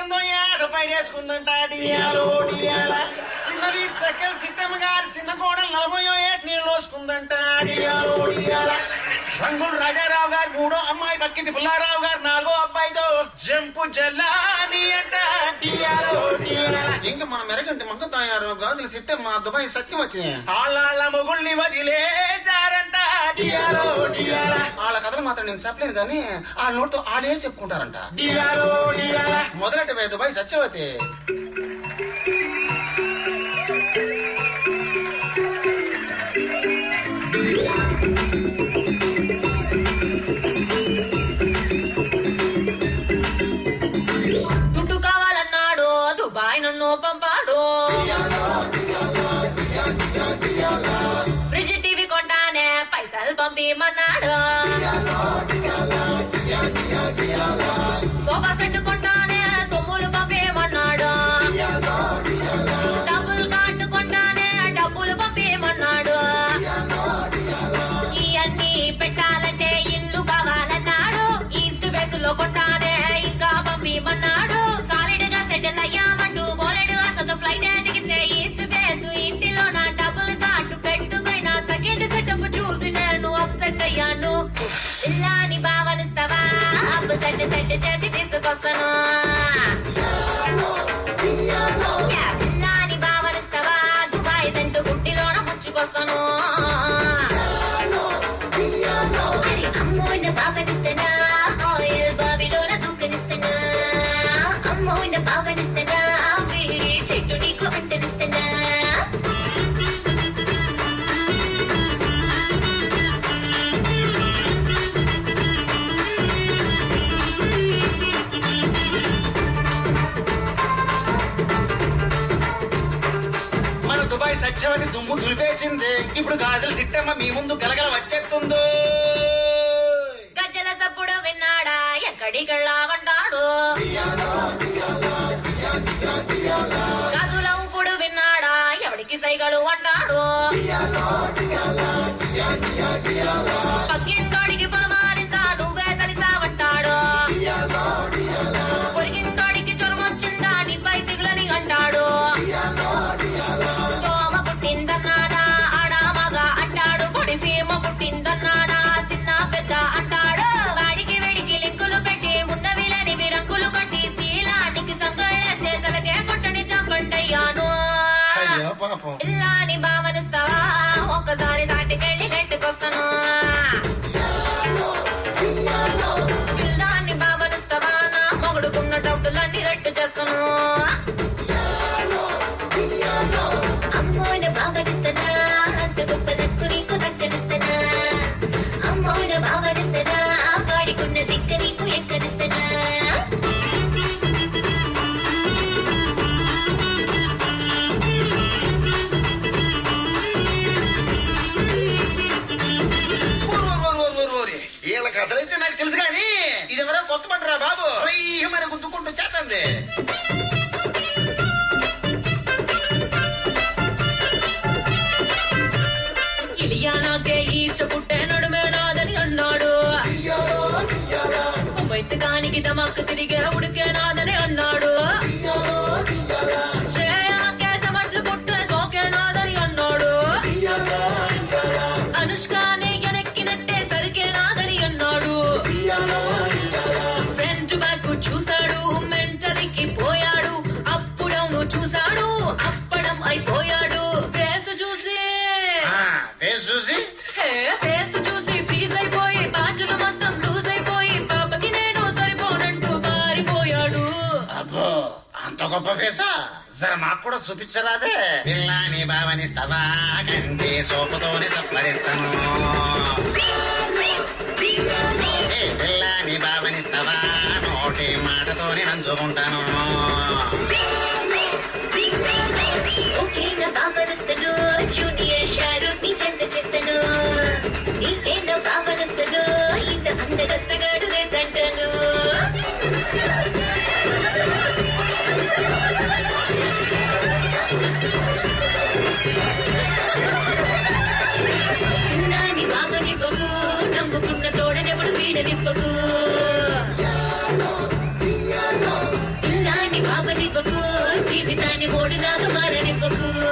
సందో ఏడ పైడేసుకుందంట డియాలో డియాల చిన్నవి సకల్ సిట్టమ్మ గారి చిన్న కోడలు 40 ఏట నీళ్ళు పోసుకుందంట డియాలో డియాల రంగులు రాజారావు గారు 3వ అమ్మాయి పక్కింటి పుల్లారావు గారు 4వ అబ్బాయితో జంపు జల్లాని అంట డియాలో డియాల ఇంకా మన మెరగంటి మంగ తాయారు గాజులు సిట్టమ్మ దుబాయ్ సత్యవతి ఆళ్ళ మొగుల్ని వదిలేశారంట డియాలో డియాల వాళ్ళ కథలు మాత్రం నేను చెప్పలేను కానీ ఆ నోటితో ఆడే చెప్పుకుంటారంట డియాలో డియాల మొదలెట్టవే దుబాయ్ సత్యవతి. దుడ్డు కావాలన్నాడు దుబాయ్ నన్ను పంపాడు. ఫ్రిడ్జ్ టీవీ కొంటానే పైసలు పంపిమన్నాడు. సోఫా సెట్ కొంటానే సొమ్ములు పంపేమన్నాడు. డబ్బులు కార్డు కొంటానే డబ్బులు పంపేమన్నాడు. ఇవన్నీ పెట్టాలంటే ఇల్లు కావాలన్నాడు. ఈస్ట్ వేస్ లో కొంటానే ఇంకా పంపిమన్నాడు. సాలిడ్ గా సెటిల్ అయ్యామంటూ బోలెడు అసలు ఫ్లైట్ దిగితే ఈస్ట్ వేస్ ఇంటిలో నా డబ్బులు కార్డు పెట్టుకున్న సెకండ్ సెటప్ చూసి నేను అప్సెట్ అయ్యాను. ఇల్లాని భావనిస్తావా అప్పు సెట్ చేసి తీసుకొస్తాను. ఇల్లాని భావనిస్తావా దుబాయ్ సెంటు గుట్టిలోన ముంచుకొస్తాను. అమ్మోయిన భావనిస్తానా ఆయిల్ బావిలోన దూకనిస్తానా. అమ్మోయిన భావనిస్తానా వేడి చెట్టు నీకు అంటనిస్తానా. మన దుబాయ్ సత్యవతి దుమ్ము దులిపేసింది. ఇప్పుడు గాజులు సిట్టమ్మ మీ ముందు గలగల వచ్చేస్తుందో. గజ్జల సప్పుడు విన్నాడా ఎక్కడికెళ్ళావంటాడు. గదుల ఊపుడు విన్నాడా ఎవడికి సైగలు అంటాడు. పక్కింటోడికి పొలమారిందా నువ్వే తలిసావంటాడు. పొరిగింటోడికి జ్వరం వచ్చిందా నీపై దిగులని అంటాడు. దోమ పుట్టిందన్నాడా ఆడా మగ అంటాడు. పొడిసీమ పుట్టిందన్నాడా చిన్న పెద్ద అంటాడు. వాడికి వేడికి లింకులు పెట్టి ఉన్నవి లేనివి రంగులు కొట్టి శీలానికి సంగళ్ళేసే తలకే పొట్టని చంపండయ్యాను. ఇల్లాని భావనిస్తావా ఒక్కసారి సాటికెళ్ళి నెట్టుకొస్తాను. ఇల్లాని భావనిస్తావా నా మొగుడుకున్న డబ్బులన్నీ రెట్టు చేస్తాను. అమ్మోన భావనిస్తానా అంత గొప్ప లక్కు నీకు దక్కనిస్తానా. అమ్మోన భావనిస్తానా వాడికున్న దిక్క నీకు ఎక్కనిస్తానా. వీళ్ళ కథలైతే నాకు తెలుసు కానీ ఇదెవరో కొత్త పంటరా బాబు మరి గుద్దుకుంటూ చేస్తుంది. ఇలియానాకే ఈశ పుట్టే నడుమే నాదని అన్నాడు. వైద్యకానికి దమక్కు తిరిగే ఉడికే నాదని అన్నాడు. శ్రేయాకే సమట్లు పుట్టే సోకే నాదని అన్నాడు. అనుష్కానే ఎనెక్కినట్టే సరికే నాదని అన్నాడు. ఫ్రెంచ్ బ్యాగ్ చూశాడు మెంటలికి పోయాడు. అప్పుడవును చూశాడు అప్పడం అయిపోయాడు. ఫేస్ చూసి ఫేస్ చూసి ఫీజ్ అయిపోయి బాజులు మొత్తం లూజ్ అయిపోయి పాపకి నేను సరిపోనంటూ పారిపోయాడు. అబ్బో అంత గొప్ప ఫేసా జర మాకు కూడా చూపించరాదే. పిల్లాని భావనిస్తావా కంటి సోపుతోని సప్పరిస్తాను. పిల్లాని భావనిస్తావా నోటి మాటతోని నంచుకుంటాను. ఓకేనా భావనిస్తాను జూనియర్ షారూక్ చెంత చేస్తాను. నీకేనా భావనిస్తాను ఇంత అందగత్తగాడు లేదంటాను. నాని భావనివ్వకు నమ్ముకున్న తోడనెవడు వీడనివ్వకు. నాని ఓడినాక మరణింపకు